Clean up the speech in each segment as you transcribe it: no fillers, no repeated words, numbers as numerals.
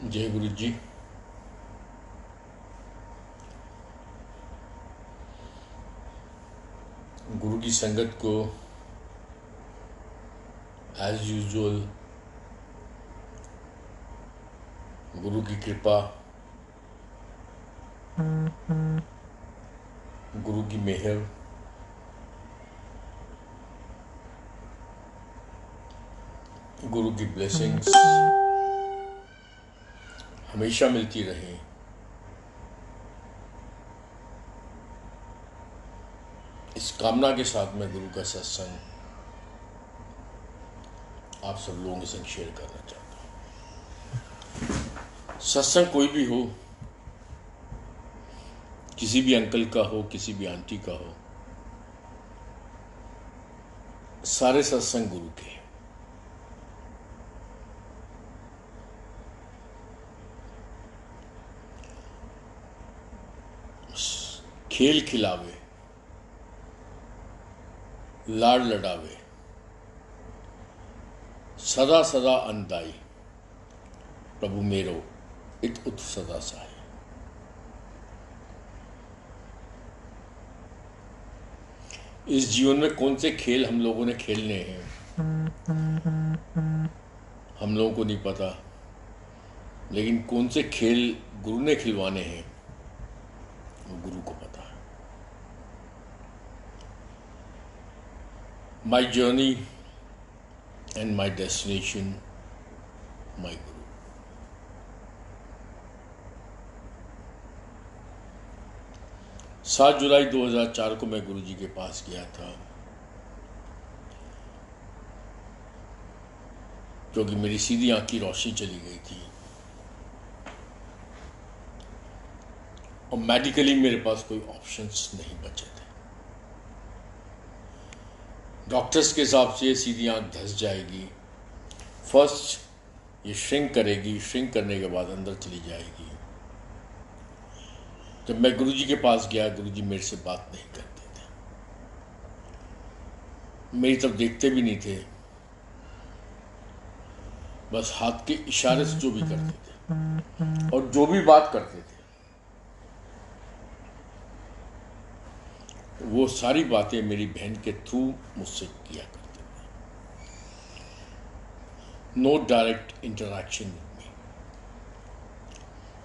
जय गुरु जी। गुरु की संगत को एज यूजुअल गुरु की कृपा, गुरु की मेहर, गुरु की ब्लेसिंग्स हमेशा मिलती रहे। इस कामना के साथ मैं गुरु का सत्संग आप सब लोगों के संग शेयर करना चाहता हूँ। सत्संग कोई भी हो, किसी भी अंकल का हो, किसी भी आंटी का हो, सारे सत्संग गुरु के। खेल खिलावे, लाड लडावे, सदा सदा अनदाई, प्रभु मेरो इत उत सदा सहाय। इस जीवन में कौन से खेल हम लोगों ने खेलने हैं हम लोगों को नहीं पता, लेकिन कौन से खेल गुरु ने खिलवाने हैं वो गुरु को पता है। My journey and my destination my guru. सात जुलाई 2004 को मैं गुरु जी के पास गया था, क्योंकि मेरी सीधी आंख की रोशनी चली गई थी और मेडिकली मेरे पास कोई ऑप्शंस नहीं बचे थे। डॉक्टर्स के हिसाब से सीधी आंख धंस जाएगी, फर्स्ट ये श्रिंक करेगी, श्रिंक करने के बाद अंदर चली जाएगी। जब मैं गुरु जी के पास गया, गुरु जी मेरे से बात नहीं करते थे, मेरी तरफ देखते भी नहीं थे, बस हाथ के इशारे से जो भी करते थे और जो भी बात करते थे वो सारी बातें मेरी बहन के थ्रू मुझसे किया करते थे। No direct interaction with me,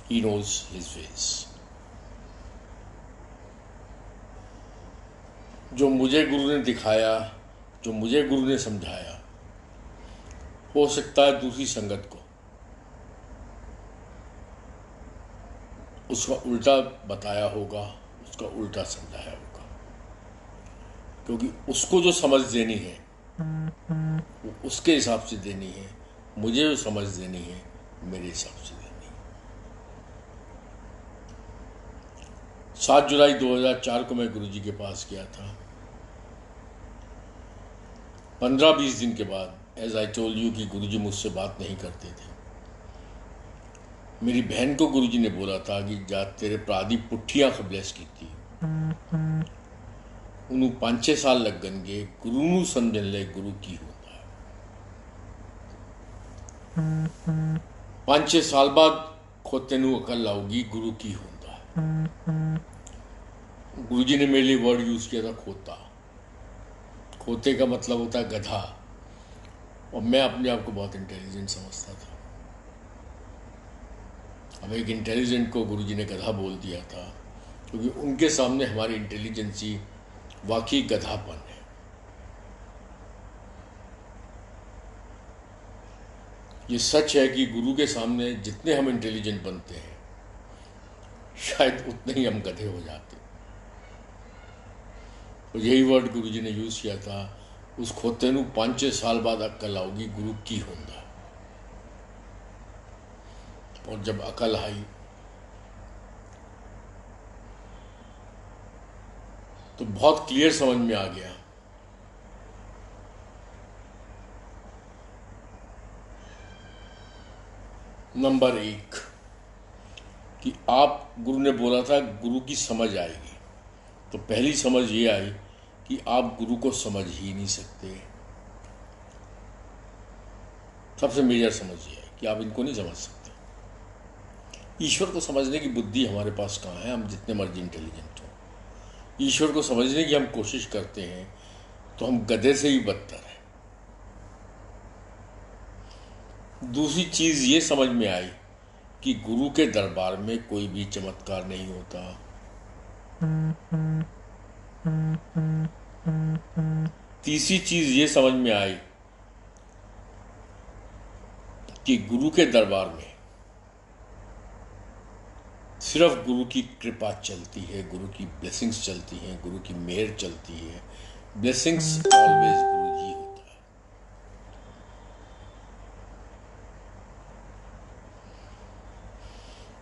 he knows his ways. जो मुझे गुरु ने दिखाया, जो मुझे गुरु ने समझाया, हो सकता है दूसरी संगत को उसका उल्टा बताया होगा, उसका उल्टा समझाया होगा, क्योंकि उसको जो समझ देनी है वो उसके हिसाब से देनी है, मुझे जो समझ देनी है मेरे हिसाब से देनी है। 7 जुलाई 2004 को मैं गुरु जी के पास गया था। 15-20 दिन के बाद, एज आई टोल्ड यू, कि गुरु जी मुझसे बात नहीं करते थे। मेरी बहन को गुरु जी ने बोला था कि जा तेरे प्रादी पुट्ठियां खबलेस की थी, उन्होंने 5-6 साल लग गए गुरु नू समझन ले गुरु की होता है। 5-6 साल बाद खोते नू अकल आऊगी गुरु की होता है। गुरु जी ने मेरे लिए वर्ड यूज किया था खोता। खोते का मतलब होता है गधा, और मैं अपने आप को बहुत इंटेलिजेंट समझता था। अब एक इंटेलिजेंट को गुरु जी ने गधा बोल दिया था, क्योंकि उनके सामने हमारी इंटेलिजेंसी वाकई गधापन है। ये सच है कि गुरु के सामने जितने हम इंटेलिजेंट बनते हैं, शायद उतने ही हम गधे हो जाते। तो यही वर्ड गुरु जी ने यूज किया था, उस खोते नू 5-6 साल बाद अक्ल आऊगी गुरु की होंदा। और जब अकल आई तो बहुत क्लियर समझ में आ गया नंबर 1 कि आप, गुरु ने बोला था गुरु की समझ आएगी, तो पहली समझ ये आई कि आप गुरु को समझ ही नहीं सकते। सबसे मेजर समझ ये है कि आप इनको नहीं समझ सकते। ईश्वर को समझने की बुद्धि हमारे पास कहाँ है, हम जितने मर्जी इंटेलिजेंट हो। ईश्वर को समझने की हम कोशिश करते हैं तो हम गधे से ही बदतर हैं। दूसरी चीज ये समझ में आई कि गुरु के दरबार में कोई भी चमत्कार नहीं होता। तीसरी चीज ये समझ में आई कि गुरु के दरबार में सिर्फ गुरु की कृपा चलती है, गुरु की ब्लेसिंग्स चलती हैं, गुरु की मेहर चलती है। ब्लेसिंग्स ऑलवेज गुरु जी होता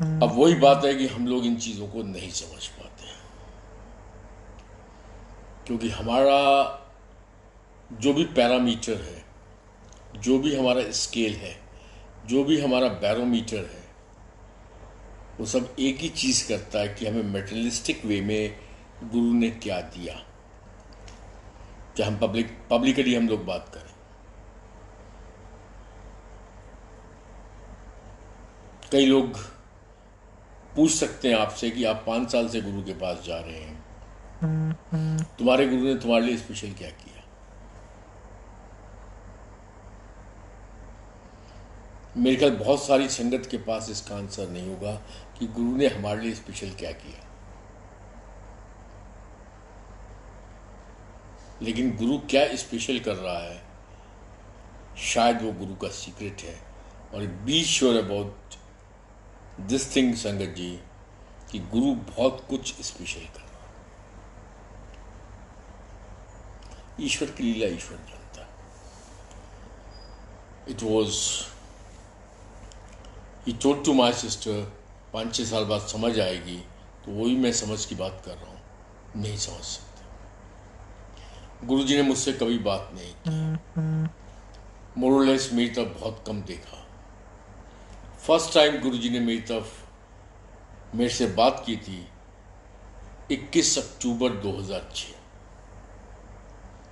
है। अब वही बात है कि हम लोग इन चीजों को नहीं समझ पाते, क्योंकि हमारा जो भी पैरामीटर है, जो भी हमारा स्केल है, जो भी हमारा बैरोमीटर है, वो सब एक ही चीज करता है कि हमें मेटेरियलिस्टिक वे में गुरु ने क्या दिया। क्या हम पब्लिकली हम लोग बात करें, कई लोग पूछ सकते हैं आपसे कि आप 5 साल से गुरु के पास जा रहे हैं, तुम्हारे गुरु ने तुम्हारे लिए स्पेशल क्या किया। मेरे ख्याल बहुत सारी संगत के पास इसका आंसर नहीं होगा कि गुरु ने हमारे लिए स्पेशल क्या किया। लेकिन गुरु क्या स्पेशल कर रहा है, शायद वो गुरु का सीक्रेट है। और be sure about this thing संगत जी, कि गुरु बहुत कुछ स्पेशल कर रहा है। ईश्वर की लीला ईश्वर जानता है। It was he told to my sister 5-6 साल बाद समझ आएगी, तो वही मैं समझ की बात कर रहा हूँ, नहीं समझ सकते। गुरु जी ने मुझसे कभी बात नहीं की, मोरलेस मेरी तरफ बहुत कम देखा। फर्स्ट टाइम गुरु जी ने मेरी तरफ मेरे से बात की थी 21 अक्टूबर 2006,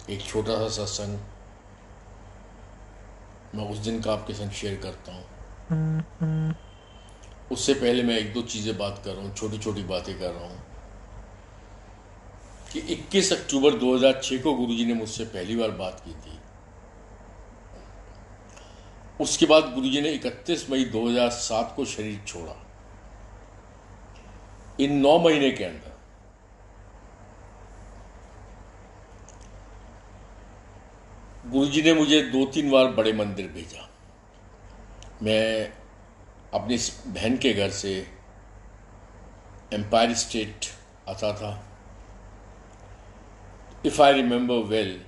एक छोटा सा सत्संग मैं उस दिन का आपके संग शेयर करता हूँ। उससे पहले मैं 1-2 चीजें बात कर रहा हूँ, छोटी छोटी बातें कर रहा हूँ कि 21 अक्टूबर 2006 को गुरुजी ने मुझसे पहली बार बात की थी। उसके बाद गुरुजी ने 31 मई 2007 को शरीर छोड़ा। इन 9 महीने के अंदर गुरुजी ने मुझे 2-3 बार बड़े मंदिर भेजा। मैं अपनी बहन के घर से एम्पायर स्टेट आता था। If I remember well,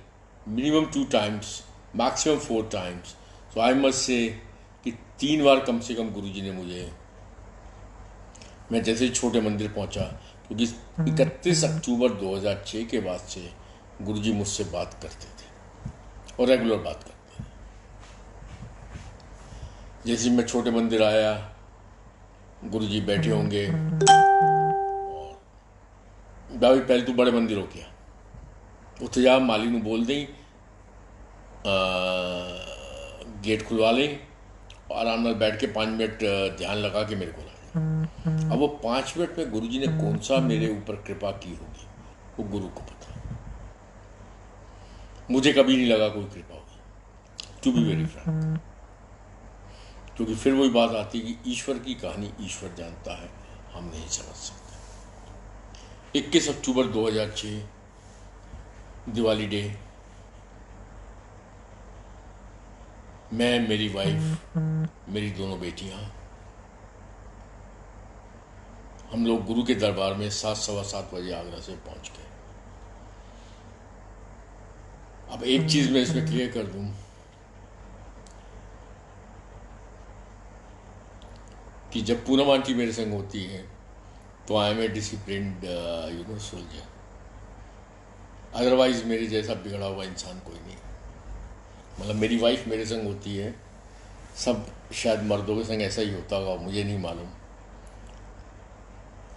minimum 2 times, maximum 4 times। So I must say कि 3 बार कम से कम गुरुजी ने मुझे, मैं जैसे ही छोटे मंदिर पहुंचा, क्योंकि 31 अक्टूबर 2006 के बाद से गुरुजी मुझसे बात करते थे और रेगुलर बात करते थे। जैसे मैं छोटे मंदिर आया, गुरुजी बैठे होंगे और भाई पहले तू बड़े मंदिर हो गया, उत्थे जा माली नूं बोल दें, गेट खुलवा लें और आराम नाल बैठ के 5 मिनट ध्यान लगा के मेरे को ला जाए। अब वो 5 मिनट में गुरुजी ने कौन सा मेरे ऊपर कृपा की होगी, वो गुरु को पता। मुझे कभी नहीं लगा कोई कृपा होगी, टू बी वेरी फ्रैंक। क्योंकि फिर वही बात आती है कि ईश्वर की कहानी ईश्वर जानता है, हम नहीं समझ सकते। 21 अक्टूबर 2006 दिवाली डे, मैं, मेरी वाइफ, मेरी दोनों बेटियां, हम लोग गुरु के दरबार में 7-7:15 बजे आगरा से पहुंच गए। अब एक चीज मैं इसमें क्लियर कर दूं कि जब पूनम आंटी मेरे संग होती है तो I am a disciplined soldier. Otherwise मेरे जैसा बिगड़ा हुआ इंसान कोई नहीं। मतलब मेरी वाइफ मेरे संग होती है, सब शायद मर्दों के संग ऐसा ही होता होगा, मुझे नहीं मालूम।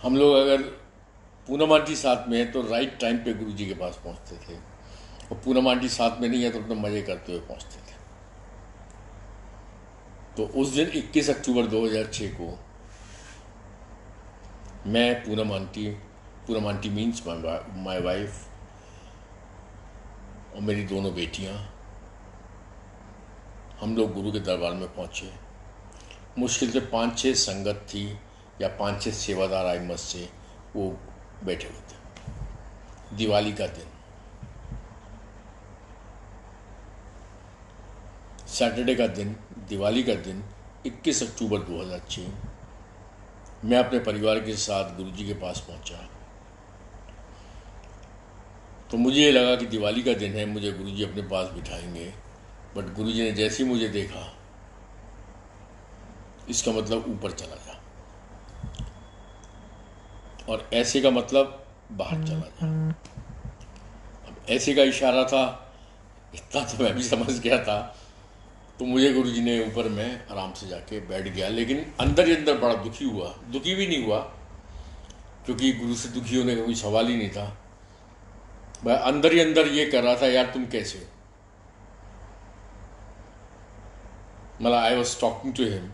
हम लोग अगर पूनम आंटी साथ में है तो राइट टाइम पे गुरुजी के पास पहुंचते थे, और पूनम आंटी साथ में नहीं है तो अपने मज़े करते हुए पहुंचते थे। तो उस दिन 21 अक्टूबर 2006 को मैं Poonam aunty means my wife और मेरी दोनों बेटियां, हम लोग गुरु के दरबार में पहुंचे। मुश्किल से 5-6 संगत थी या 5-6 सेवादार आइमत से वो बैठे हुए थे। दिवाली का दिन, सैटरडे का दिन, दिवाली का दिन 21 अक्टूबर 2006 मैं अपने परिवार के साथ गुरुजी के पास पहुंचा। तो मुझे ये लगा कि दिवाली का दिन है, मुझे गुरुजी अपने पास बिठाएंगे, बट गुरुजी ने जैसे ही मुझे देखा, इसका मतलब ऊपर चला जा, और ऐसे का मतलब बाहर चला जा। अब ऐसे का इशारा था, इतना तो मैं भी समझ गया था। तो मुझे गुरुजी ने ऊपर में आराम से जाके बैठ गया, लेकिन अंदर ही अंदर बड़ा दुखी हुआ। दुखी भी नहीं हुआ क्योंकि गुरु से दुखी होने का कोई सवाल ही नहीं था। मैं अंदर ही अंदर ये कर रहा था, यार तुम कैसे हो। मतलब I was talking to him,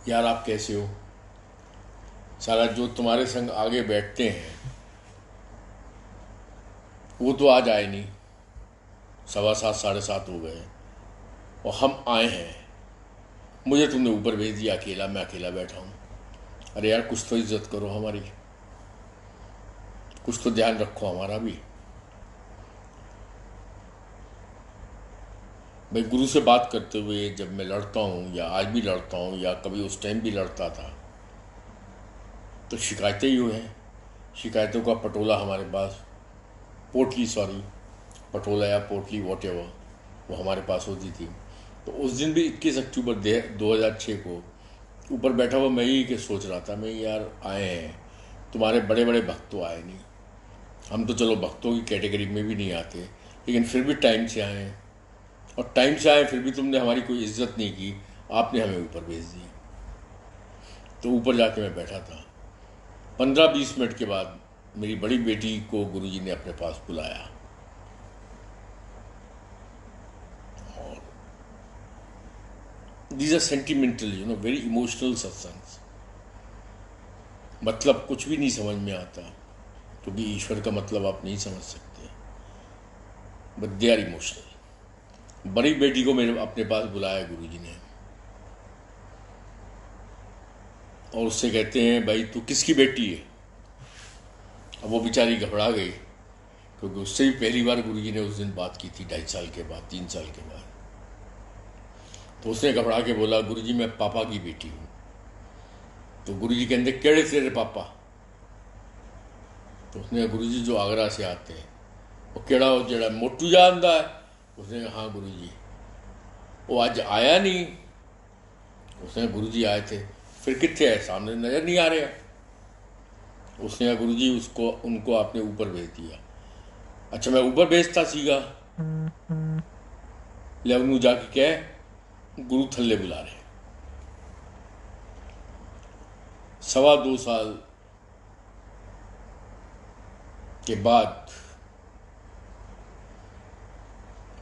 यार आप कैसे हो। सारा जो तुम्हारे संग आगे बैठते हैं वो तो आज आए नहीं, 7:15 7:30 हो गए, और हम आए हैं। मुझे तुमने ऊपर भेज दिया अकेला, मैं अकेला बैठा हूँ। अरे यार कुछ तो इज्जत करो हमारी, कुछ तो ध्यान रखो हमारा भी। भाई गुरु से बात करते हुए जब मैं लड़ता हूँ, या आज भी लड़ता हूँ, या कभी उस टाइम भी लड़ता था, तो शिकायतें ही हैं। शिकायतों का पटोला हमारे पास, पटोला या पोटली वॉटेवर, वो हमारे पास होती थी। तो उस दिन भी 21 अक्टूबर 2006 को ऊपर बैठा हुआ मैं ही के सोच रहा था, मैं यार आए हैं, तुम्हारे बड़े बड़े भक्त तो आए नहीं। हम तो चलो भक्तों की कैटेगरी में भी नहीं आते, लेकिन फिर भी टाइम से आए हैं, और टाइम से आए फिर भी तुमने हमारी कोई इज्जत नहीं की, आपने हमें ऊपर भेज दिया। तो ऊपर जाके मैं बैठा था। 15-20 मिनट के बाद मेरी बड़ी बेटी को गुरुजी ने अपने पास बुलाया, और these are sentimental very emotional सत्संग। मतलब कुछ भी नहीं समझ में आता, क्योंकि ईश्वर का मतलब आप नहीं समझ सकते, बट दे आर इमोशनल। बड़ी बेटी को मेरे अपने पास बुलाया गुरुजी ने, और उससे कहते हैं, भाई तू किसकी बेटी है। अब वो बेचारी घबरा गई, क्योंकि उससे भी पहली बार गुरुजी ने उस दिन बात की थी, 2.5 साल के बाद, 3 साल के बाद। तो उसने घबरा के बोला, गुरुजी मैं पापा की बेटी हूँ। तो गुरुजी कहते केड़े तेरे पापा। तो उसने कहा, गुरुजी जो आगरा से आते हैं। वो केड़ा हो जड़ा मोटू जानता है। उसने कहा हाँ गुरुजी। वो आज आया नहीं। उसने कहा गुरुजी आए थे। फिर कितने है, सामने नजर नहीं आ रहे। उसने कहा गुरुजी उसको उनको आपने ऊपर भेज दिया। अच्छा मैं ऊपर भेजता सीगा, ले उन्होंने जाके कह गुरु थल्ले बुला रहे। 2.25 साल के बाद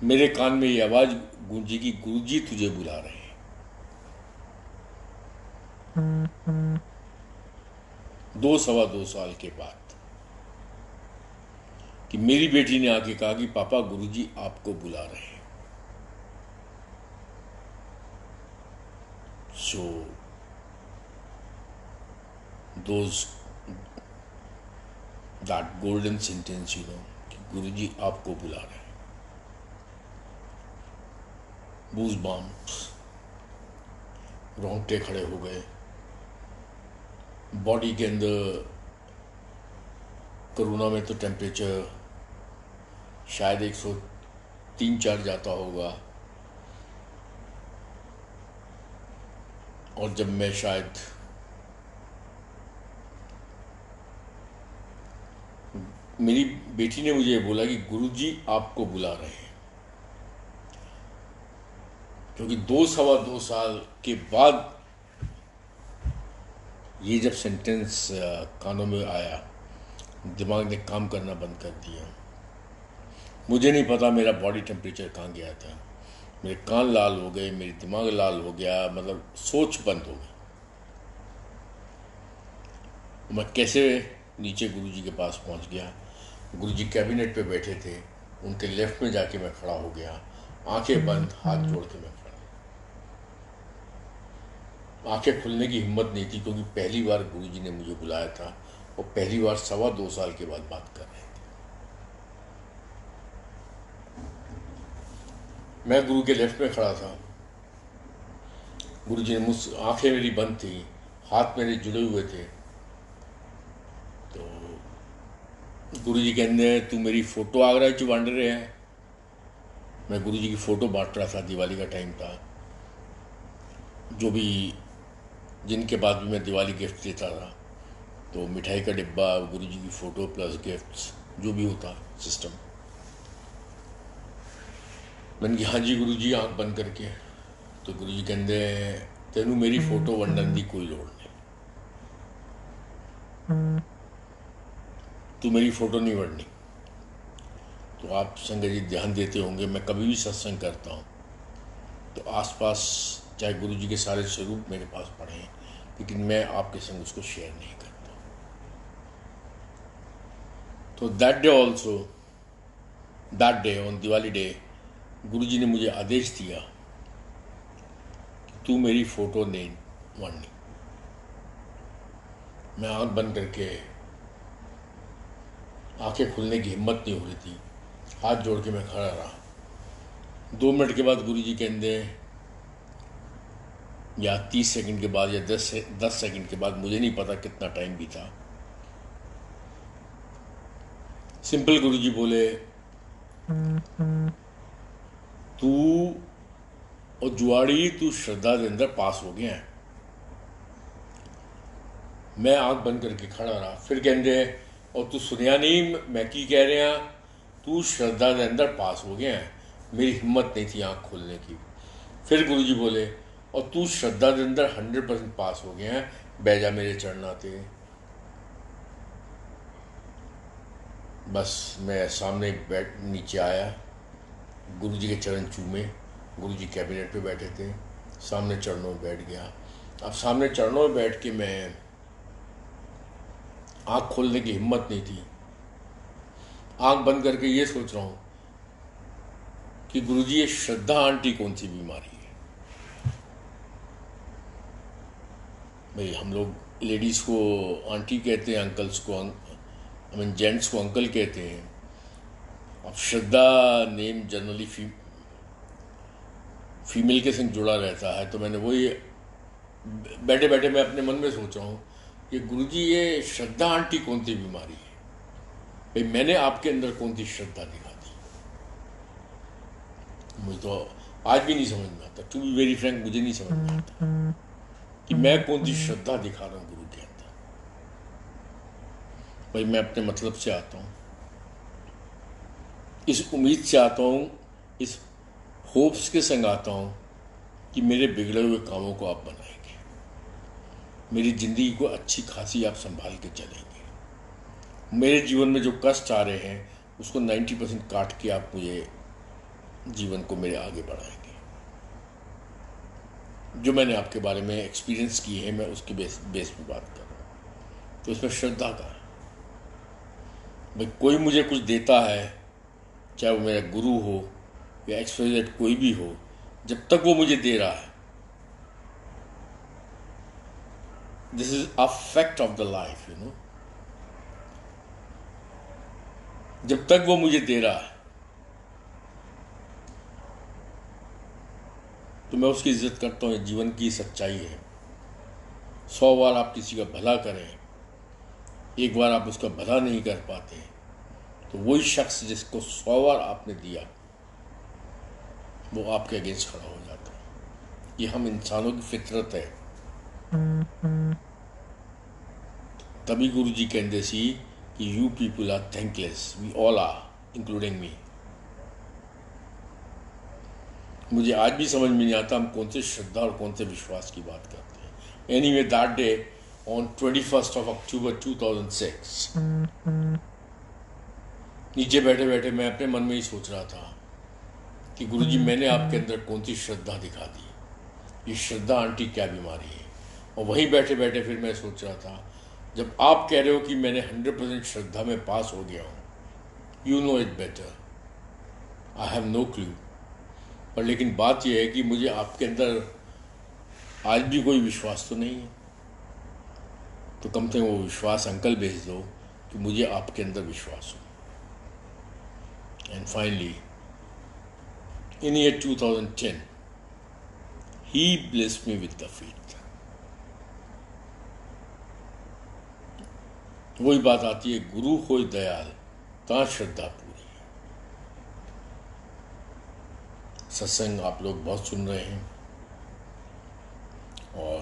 मेरे कान में ये आवाज गूंजी कि गुरुजी तुझे बुला रहे हैं। 2.25 साल के बाद कि मेरी बेटी ने आके कहा कि पापा गुरुजी आपको बुला रहे हैं। सो that golden sentence, कि गुरुजी आपको बुला रहे हैं। बूज बम्प्स, रोंगटे खड़े हो गए, बॉडी के अंदर। कोरोना में तो टेम्परेचर शायद 103-104 जाता होगा, और जब मैं शायद मेरी बेटी ने मुझे बोला कि गुरुजी आपको बुला रहे हैं, क्योंकि 2 सवा 2 साल के बाद ये जब सेंटेंस कानों में आया, दिमाग ने काम करना बंद कर दिया। मुझे नहीं पता मेरा बॉडी टेम्परेचर कहाँ गया था, मेरे कान लाल हो गए, मेरी दिमाग लाल हो गया, मतलब सोच बंद हो गई। मैं कैसे नीचे गुरुजी के पास पहुंच गया। गुरुजी कैबिनेट पे बैठे थे, उनके लेफ्ट में जाके मैं खड़ा हो गया, आंखें बंद, हाथ जोड़ के मैं खड़ा। आंखें खुलने की हिम्मत नहीं थी, क्योंकि पहली बार गुरुजी ने मुझे बुलाया था और पहली बार 2.25 साल के बाद बात कर रहे थे। मैं गुरु के लेफ्ट में खड़ा था। गुरुजी ने मुझसे, आंखें मेरी बंद थी, हाथ मेरे जुड़े हुए थे। तो गुरुजी कहते, तू मेरी फोटो आगरा च वंड रहा है। मैं गुरुजी की फ़ोटो बांट रहा था, दिवाली का टाइम था। जो भी जिनके बाद भी मैं दिवाली गिफ्ट देता था, तो मिठाई का डिब्बा, गुरुजी की फ़ोटो प्लस गिफ्ट्स, जो भी होता सिस्टम। मैंने कहा, हाँ जी गुरुजी, आंख बंद करके। तो गुरुजी कहते, तेनू मेरी फ़ोटो वंडन की कोई लोड़ नहीं, तू मेरी फ़ोटो नहीं वंडनी। तो आप संगत जी ध्यान देते होंगे, मैं कभी भी सत्संग करता हूँ तो आसपास चाहे गुरुजी के सारे स्वरूप मेरे पास पड़े हैं, लेकिन मैं आपके संग उसको शेयर नहीं करता। तो that day also, that day on Diwali day, Guruji ने मुझे आदेश दिया कि तू मेरी फ़ोटो नहीं वंडनी। मैं आंख बंद करके, आंखें खुलने की हिम्मत नहीं हो रही थी, हाथ जोड़ के मैं खड़ा रहा। 2 मिनट के बाद गुरुजी कहते, या 30 सेकंड के बाद, या 10 सेकंड के बाद, मुझे नहीं पता कितना टाइम भी था, सिंपल गुरुजी बोले, तू और जुआड़ी, तू श्रद्धा के अंदर पास हो गया है। मैं आंख बंद करके खड़ा रहा। फिर कहते, और तू सुनिया नहीं मैं की कह रहा, तू श्रद्धा के अंदर पास हो गया है। मेरी हिम्मत नहीं थी आंख खोलने की। फिर गुरुजी बोले, और तू श्रद्धा के अंदर 100% पास हो गया है, बह जा मेरे चरणा ते। बस मैं सामने बैठ नीचे आया, गुरुजी के चरण चूमे। गुरुजी कैबिनेट पे बैठे थे, सामने चरणों में बैठ गया। अब सामने चरणों में बैठ के मैं, आंख खोलने की हिम्मत नहीं थी, आंख बंद करके ये सोच रहा हूँ कि गुरुजी, ये श्रद्धा आंटी कौन सी बीमारी है। भाई हम लोग लेडीज़ को आंटी कहते हैं, अंकल्स को, आई मीन जेंट्स को अंकल कहते हैं। अब श्रद्धा नेम जनरली फीमेल के संग जुड़ा रहता है। तो मैंने वही बैठे बैठे मैं अपने मन में सोच रहा हूँ कि गुरुजी, ये श्रद्धा आंटी कौन सी बीमारी है। भाई मैंने आपके अंदर कौन सी श्रद्धा दिखा दी, मुझे तो आज भी नहीं समझ में आता। टू बी वेरी फ्रैंक, मुझे नहीं समझ में आता कि मैं कौन सी श्रद्धा दिखा रहा हूँ गुरु के अंदर। भाई मैं अपने मतलब से आता हूँ, इस उम्मीद से आता हूँ, इस होप्स के संग आता हूँ कि मेरे बिगड़े हुए कामों को आप बनाएंगे, मेरी ज़िंदगी को अच्छी खासी आप संभाल के चलेंगे। मेरे जीवन में जो कष्ट आ रहे हैं उसको 90% काट के आप मुझे जीवन को मेरे आगे बढ़ाएंगे। जो मैंने आपके बारे में एक्सपीरियंस की है, मैं उसके बेस पे बात कर रहा हूँ। तो इसमें श्रद्धा का है। भाई कोई मुझे कुछ देता है, चाहे वो मेरा गुरु हो या XYZ कोई भी हो, जब तक वो मुझे दे रहा है, this is a fact of the life, you know. जब तक वो मुझे दे रहा है तो मैं उसकी इज्जत करता हूँ। जीवन की सच्चाई है। 100 बार आप किसी का भला करें, एक बार आप उसका भला नहीं कर पाते, तो वही शख्स जिसको 100 बार आपने दिया, वो आपके अगेंस्ट खड़ा हो जाता है। ये हम इंसानों की फितरत है। तभी गुरु जी कहते सी कि you people are thankless, we all are, including me. मुझे आज भी समझ में नहीं आता हम कौन से श्रद्धा और कौन से विश्वास की बात करते हैं। Anyway that day on 21st of October 2006 नीचे बैठे बैठे मैं अपने मन में ही सोच रहा था कि गुरुजी मैंने आपके अंदर कौन सी श्रद्धा दिखा दी, ये श्रद्धा आंटी क्या बीमारी है। और वहीं बैठे बैठे फिर मैं सोच रहा था जब आप कह रहे हो कि मैंने 100% श्रद्धा में पास हो गया हूँ, you know it better, I have no clue. पर लेकिन बात यह है कि मुझे आपके अंदर आज भी कोई विश्वास तो नहीं है, तो कम से कम वो विश्वास अंकल भेज दो कि मुझे आपके अंदर विश्वास हो। And finally in year 2010 he blessed me with the faith. वही बात आती है, गुरु होय दयाल ता श्रद्धा पूरी। सत्संग आप लोग बहुत सुन रहे हैं और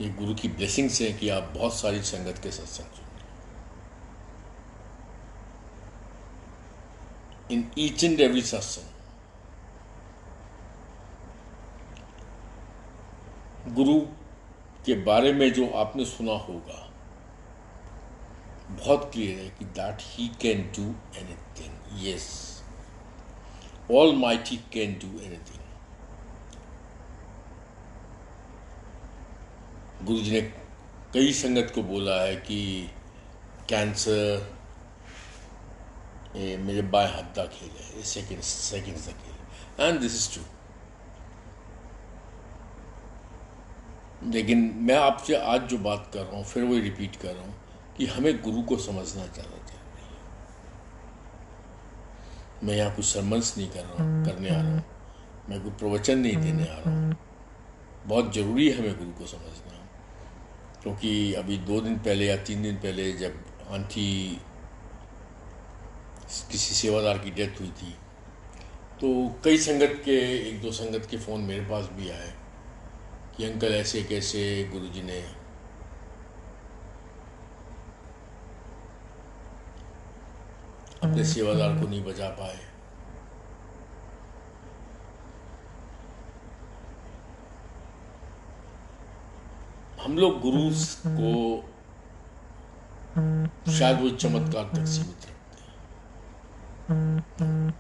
ये गुरु की ब्लेसिंग्स है कि आप बहुत सारी संगत के सत्संग सुन रहे हैं। इन ईच एंड एवरी सत्संग गुरु के बारे में जो आपने सुना होगा बहुत क्लियर है कि that he can do anything. Yes, almighty can do anything. गुरु जी ने कई संगत को बोला है कि कैंसर मेरे बाएं हाथ का खेल है, सेकेंड का खेल, एंड दिस इज ट्रू। लेकिन मैं आपसे आज जो बात कर रहा हूँ फिर वही रिपीट कर रहा हूँ कि हमें गुरु को समझना ज़्यादा जरूरी है। मैं यहाँ कुछ सरमन्स नहीं करने आ रहा हूँ, मैं कोई प्रवचन नहीं देने आ रहा हूँ। बहुत ज़रूरी है हमें गुरु को समझना, क्योंकि अभी 2 दिन पहले या 3 दिन पहले जब आंटी किसी सेवादार की डेथ हुई थी तो कई संगत के 1-2 संगत के फ़ोन मेरे पास भी आए कि अंकल ऐसे कैसे गुरुजी ने अपने सेवादार को नहीं बचा पाए। हम लोग गुरु को शायद वो चमत्कार तक सीमित रखते हैं।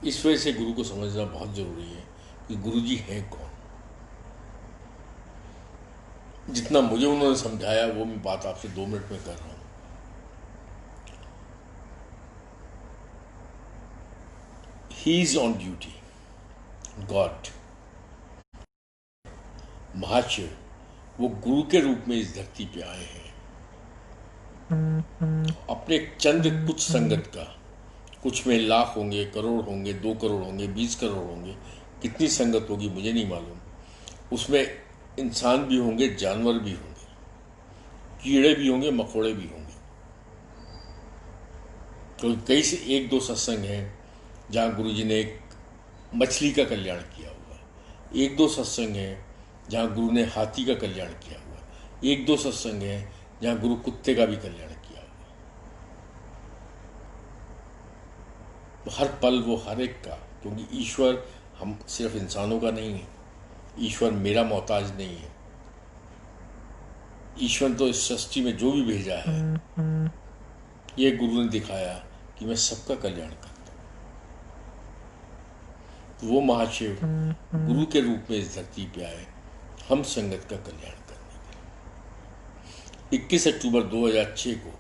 इस वजह से गुरु को समझना बहुत जरूरी है कि गुरुजी हैं कौन। जितना मुझे उन्होंने समझाया वो मैं बात आपसे 2 मिनट में कर रहा हूं। He is on duty, god Mahashiv, वो गुरु के रूप में इस धरती पे आए हैं। अपने चंद कुछ संगत का, कुछ में लाख होंगे, करोड़ होंगे, 2 करोड़ होंगे, 20 करोड़ होंगे, कितनी संगत होगी मुझे नहीं मालूम। उसमें इंसान भी होंगे, जानवर भी होंगे, कीड़े भी होंगे, मकोड़े भी होंगे। तो कई से 1-2 सत्संग हैं जहाँ गुरुजी ने एक मछली का कल्याण किया हुआ, 1-2 सत्संग हैं जहाँ गुरु ने हाथी का कल्याण किया हुआ, 1-2 सत्संग हैं जहाँ गुरु कुत्ते का भी कल्याण किया हुआ। तो हर पल वो हर एक का, क्योंकि ईश्वर हम सिर्फ इंसानों का नहीं है, ईश्वर मेरा मोहताज नहीं है। ईश्वर तो इस सृष्टि में जो भी भेजा है ये गुरु ने दिखाया कि मैं सबका कल्याण करता हूँ। तो वो महाशिव गुरु के रूप में इस धरती पे आए हम संगत का कल्याण करने के लिए। 21 अक्टूबर 2006 को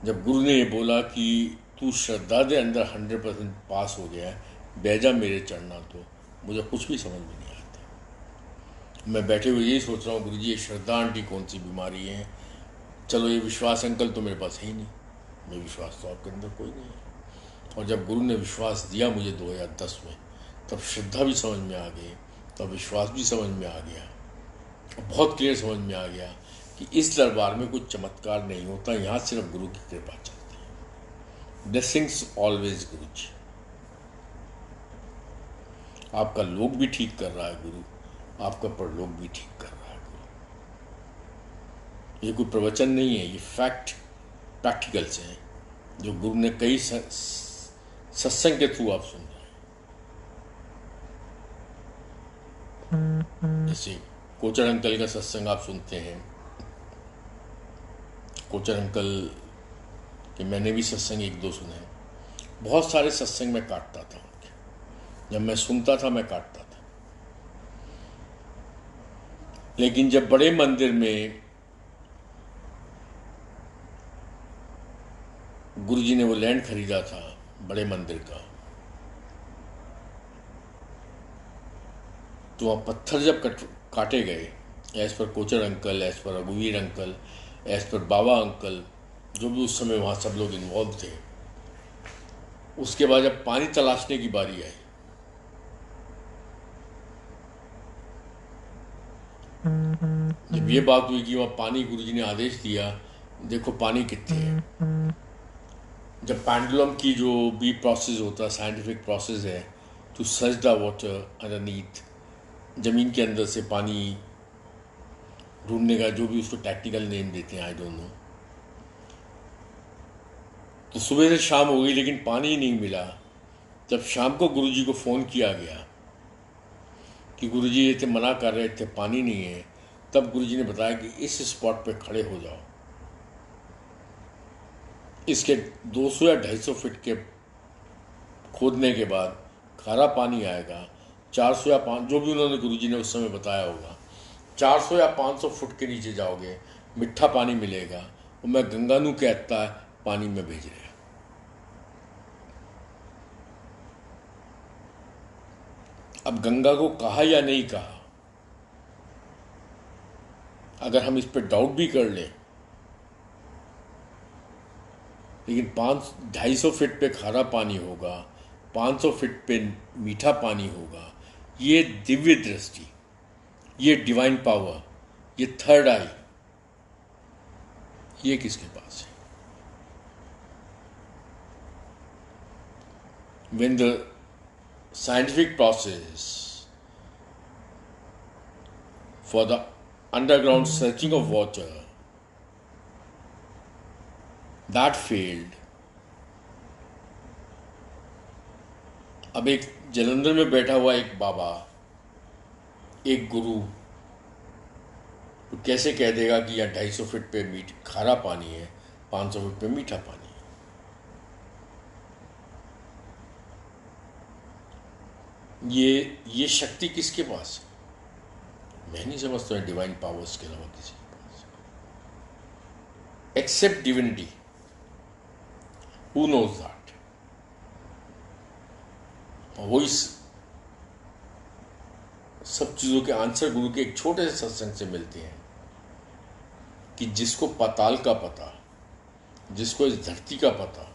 जब गुरु ने ये बोला कि तू श्रद्धा दे अंदर 100% पास हो गया है, बैजा मेरे चढ़ना, तो मुझे कुछ भी समझ में नहीं आता। मैं बैठे हुए यही सोच रहा हूँ गुरुजी ये श्रद्धा आंटी कौन सी बीमारी है। चलो ये विश्वास अंकल तो मेरे पास है ही नहीं, मैं विश्वास तो आपके अंदर कोई नहीं है। और जब गुरु ने विश्वास दिया मुझे 2010 में, तब श्रद्धा भी समझ में आ गई, तब विश्वास भी समझ में आ गया। बहुत क्लियर समझ में आ गया कि इस दरबार में कोई चमत्कार नहीं होता, यहाँ सिर्फ गुरु की कृपा चलती है। ब्लेसिंग्स ऑलवेज गुरु जी। आपका लोक भी ठीक कर रहा है गुरु, आपका परलोक भी ठीक कर रहा है गुरु। ये कोई प्रवचन नहीं है, ये फैक्ट प्रैक्टिकल्स हैं जो गुरु ने कई सत्संग के थ्रू आप सुन रहे हैं। जैसे कोचर अंकल का सत्संग आप सुनते हैं। कोचर अंकल के मैंने भी सत्संग एक दो सुने हैं। बहुत सारे सत्संग में काटता था उनके, जब मैं सुनता था मैं काटता था। लेकिन जब बड़े मंदिर में गुरुजी ने वो लैंड खरीदा था बड़े मंदिर का, तो वहाँ पत्थर जब काटे गए, as per Kochhar uncle, as per रघुवीर अंकल, एज पर बाबा अंकल, जो भी उस समय वहाँ सब लोग इन्वॉल्व थे, उसके बाद जब पानी तलाशने की बारी आई, जब ये बात हुई कि वहाँ पानी, गुरुजी ने आदेश दिया, देखो पानी कितने है। जब पेंडुलम की जो भी प्रोसेस होता है, साइंटिफिक प्रोसेस है, to search the water underneath, जमीन के अंदर से पानी ढूंढने का, जो भी उसको टेक्निकल नेम देते हैं, आई डोंट नो। तो सुबह से शाम हो गई लेकिन पानी नहीं मिला। जब शाम को गुरुजी को फ़ोन किया गया कि गुरुजी ये थे मना कर रहे थे, पानी नहीं है, तब गुरुजी ने बताया कि इस स्पॉट पे खड़े हो जाओ, इसके 200 या 250 फीट के खोदने के बाद खारा पानी आएगा। 400 या 500, जो भी उन्होंने गुरुजी ने उस समय बताया होगा, 400 या 500 फुट के नीचे जाओगे, मिठा पानी मिलेगा। और मैं गंगा नू कहता है पानी में भेज रहा। अब गंगा को कहा या नहीं कहा, अगर हम इस पर डाउट भी कर लें, लेकिन 250 फीट पे खारा पानी होगा, 500 फीट पे मीठा पानी होगा। ये दिव्य दृष्टि, ये डिवाइन पावर, ये थर्ड आई, ये किसके पास है? When the scientific process for the underground searching of water that failed, अब एक जलंधर में बैठा हुआ एक बाबा, एक गुरु, तो कैसे कह देगा कि यहाँ 250 फीट पे खारा पानी है, 500 फीट पे मीठा पानी है? ये शक्ति किसके पास है? मैं नहीं समझता हूँ डिवाइन पावर्स के अलावा किसी के पास, except divinity. Who knows that? वो इस सब चीजों के आंसर गुरु के एक छोटे से सत्संग से मिलते हैं कि जिसको पाताल का पता, जिसको इस धरती का पता,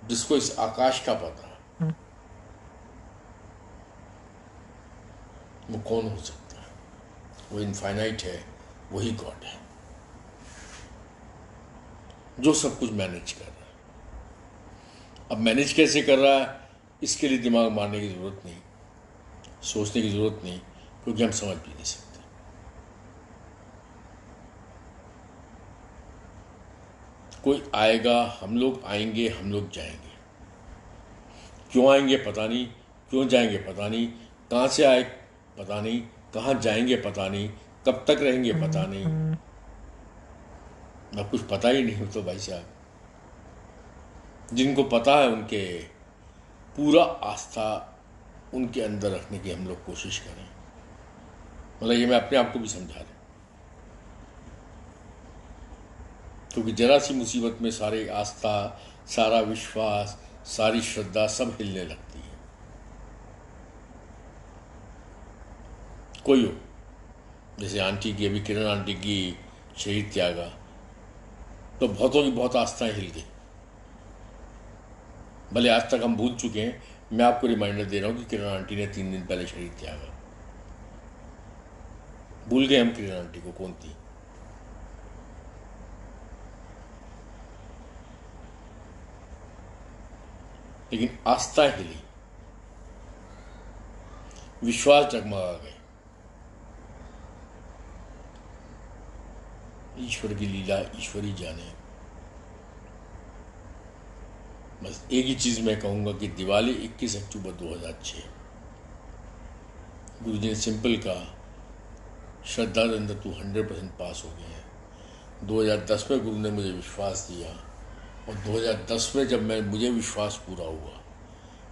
जिसको इस आकाश का पता, वो कौन हो सकता है? वो इनफाइनाइट है, वही गॉड है जो सब कुछ मैनेज कर रहा है। अब मैनेज कैसे कर रहा है, इसके लिए दिमाग मारने की जरूरत नहीं, सोचने की जरूरत नहीं, क्योंकि हम समझ भी नहीं सकते। कोई आएगा, हम लोग आएंगे, हम लोग जाएंगे। क्यों आएंगे पता नहीं, क्यों जाएंगे पता नहीं, कहाँ से आए पता नहीं, कहाँ जाएंगे पता नहीं, कब तक रहेंगे पता नहीं। अब कुछ पता ही नहीं हो तो भाई साहब, जिनको पता है उनके पूरा आस्था उनके अंदर रखने की हम लोग कोशिश करें। मतलब ये मैं अपने आप को भी समझा रहा हूं, क्योंकि जरा सी मुसीबत में सारी आस्था, सारा विश्वास, सारी श्रद्धा सब हिलने लगती है। कोई हो, जैसे आंटी की, अभी किरण आंटी की शहीद त्यागा, तो बहुतों की बहुत आस्थाएं हिल गई। भले आज तक हम भूल चुके हैं, मैं आपको रिमाइंडर दे रहा हूं कि किरण आंटी ने 3 दिन पहले शहीद त्यागा। भूल गए हम किरण आंटी को कौन थी। लेकिन आस्था हिली, विश्वास जगमगा गए। ईश्वर की लीला ईश्वरी जाने। बस एक ही चीज़ मैं कहूँगा कि दिवाली 21 अक्टूबर 2006 गुरु जी ने सिंपल कहा, श्रद्धा के अंदर तू 100% पास हो गया है। 2010 में गुरु ने मुझे विश्वास दिया और 2010 में जब मुझे विश्वास पूरा हुआ,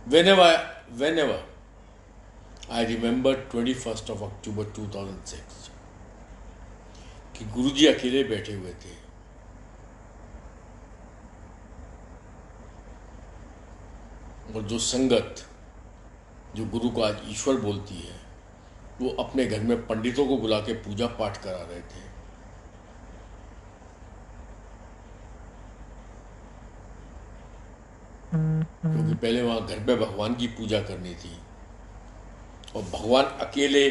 whenever I remember 21st of October 2006 कि गुरु जी अकेले बैठे हुए थे और जो संगत जो गुरु को आज ईश्वर बोलती है वो अपने घर में पंडितों को बुला के पूजा पाठ करा रहे थे। क्योंकि पहले वहां घर पे भगवान की पूजा करनी थी और भगवान अकेले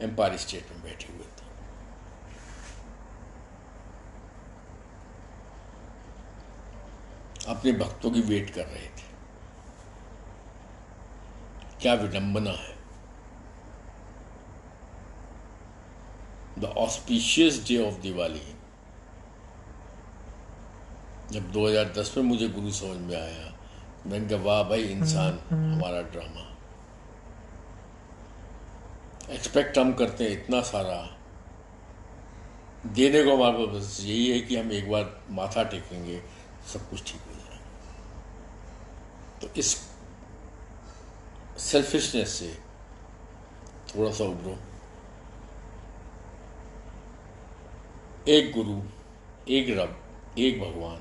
एम्पायर स्टेट में बैठे हुए थे। अपने भक्तों की वेट कर रहे थे। क्या विडंबना है। The auspicious day of Diwali, जब 2010 में मुझे गुरु समझ में आया, मैंने कहा वाह भाई, इंसान हमारा ड्रामा। एक्सपेक्ट हम करते हैं इतना सारा, देने को हमारे पास बस यही है कि हम एक बार माथा टेकेंगे, सब कुछ ठीक हो जाए। तो इस सेल्फिशनेस से थोड़ा सा उभरो। एक गुरु, एक रब, एक भगवान,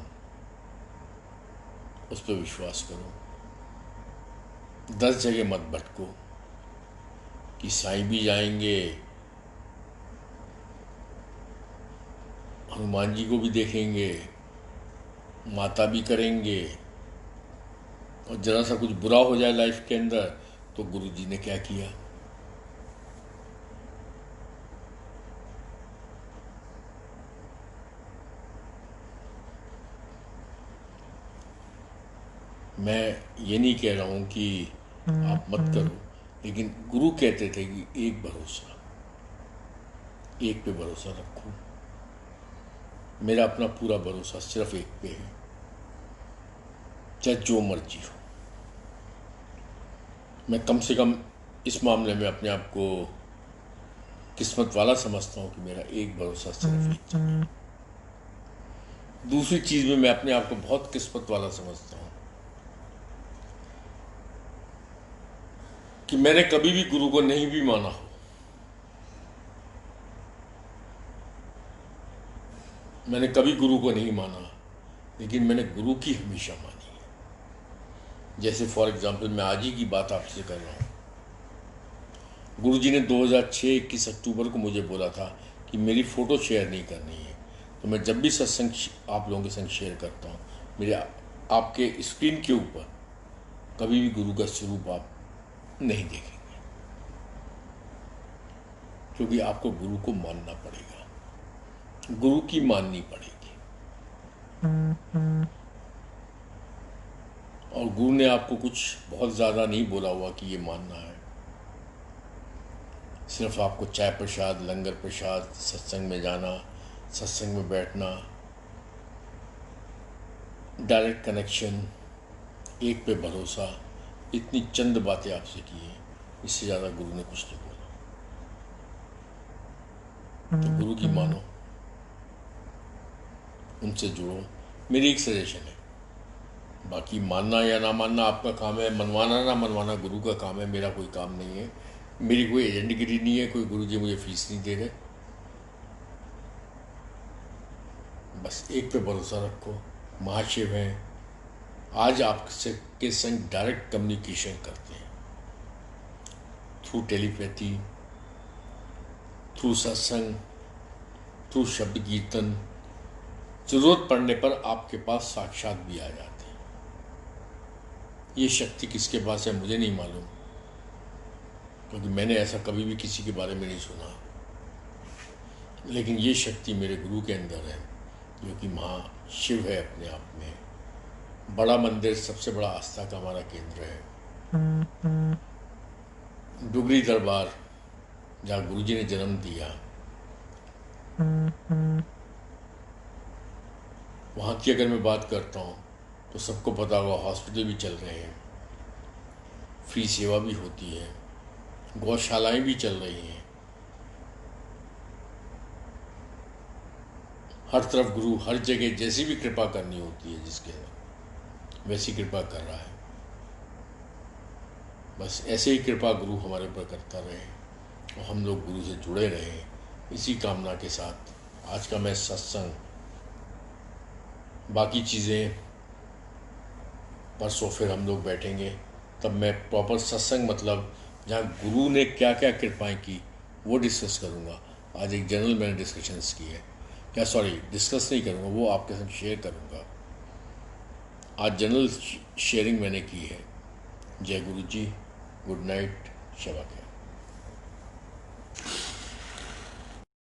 उस पर विश्वास करो। 10 जगह मत भटको कि साईं भी जाएंगे, हनुमान जी को भी देखेंगे, माता भी करेंगे, और जरा सा कुछ बुरा हो जाए लाइफ के अंदर तो गुरु जी ने क्या किया। मैं ये नहीं कह रहा हूं कि आप मत करो, लेकिन गुरु कहते थे कि एक भरोसा, एक पे भरोसा रखो। मेरा अपना पूरा भरोसा सिर्फ एक पे है, चाहे जो मर्जी हो। मैं कम से कम इस मामले में अपने आप को किस्मत वाला समझता हूं कि मेरा एक भरोसा सिर्फ एक है। दूसरी चीज में मैं अपने आप को बहुत किस्मत वाला समझता हूं कि मैंने कभी भी गुरु को नहीं भी माना हो। मैंने कभी गुरु को नहीं माना, लेकिन मैंने गुरु की हमेशा मानी है। जैसे फॉर एग्जाम्पल मैं आज ही की बात आपसे कर रहा हूँ। गुरु जी ने 2006 21 अक्टूबर को मुझे बोला था कि मेरी फ़ोटो शेयर नहीं करनी है। तो मैं जब भी सत्संग आप लोगों के संग शेयर करता हूँ, मेरे आपके स्क्रीन के ऊपर कभी भी गुरु का स्वरूप आप नहीं देखेंगे, क्योंकि आपको गुरु को मानना पड़ेगा, गुरु की माननी पड़ेगी। और गुरु ने आपको कुछ बहुत ज़्यादा नहीं बोला हुआ कि ये मानना है। सिर्फ आपको चाय प्रसाद, लंगर प्रसाद, सत्संग में जाना, सत्संग में बैठना, डायरेक्ट कनेक्शन, एक पे भरोसा, इतनी चंद बातें आपसे की हैं। इससे ज़्यादा गुरु ने कुछ नहीं बोला। तो गुरु की मानो, उनसे जुड़ो। मेरी एक सजेशन है, बाकी मानना या ना मानना आपका काम है, मनवाना ना मनवाना गुरु का काम है, मेरा कोई काम नहीं है। मेरी कोई एजेंटगिरी नहीं है, कोई गुरु जी मुझे फीस नहीं दे रहे। बस एक पे भरोसा रखो, महाशिव हैं, आज आपसे के संग डायरेक्ट कम्युनिकेशन करते हैं, थ्रू टेलीपैथी, थ्रू सत्संग, थ्रू शब्द कीर्तन। जरूरत पड़ने पर आपके पास साक्षात भी आ जाते हैं। ये शक्ति किसके पास है मुझे नहीं मालूम, क्योंकि मैंने ऐसा कभी भी किसी के बारे में नहीं सुना, लेकिन ये शक्ति मेरे गुरु के अंदर है, जो कि महाशिव है अपने आप में। बड़ा मंदिर, सबसे बड़ा आस्था का हमारा केंद्र है। डुगरी दरबार, जहाँ गुरु जी ने जन्म दिया, वहाँ की अगर मैं बात करता हूँ तो सबको पता होगा हॉस्पिटल भी चल रहे हैं, फ्री सेवा भी होती है, गौशालाएं भी चल रही हैं, हर तरफ गुरु हर जगह जैसी भी कृपा करनी होती है जिसके वैसी कृपा कर रहा है। बस ऐसे ही कृपा गुरु हमारे ऊपर करता रहे और हम लोग गुरु से जुड़े रहे। इसी कामना के साथ आज का मैं सत्संग, बाकी चीज़ें परसों फिर हम लोग बैठेंगे, तब मैं प्रॉपर सत्संग मतलब जहाँ गुरु ने क्या क्या कृपाएं की वो डिस्कस करूँगा। आज एक जनरल मैंने डिस्कशंस की है, क्या सॉरी डिस्कस नहीं करूँगा, वो आपके साथ शेयर करूँगा। आज जनरल शेयरिंग मैंने की है। जय गुरु जी, गुड नाइट, शबा खैर।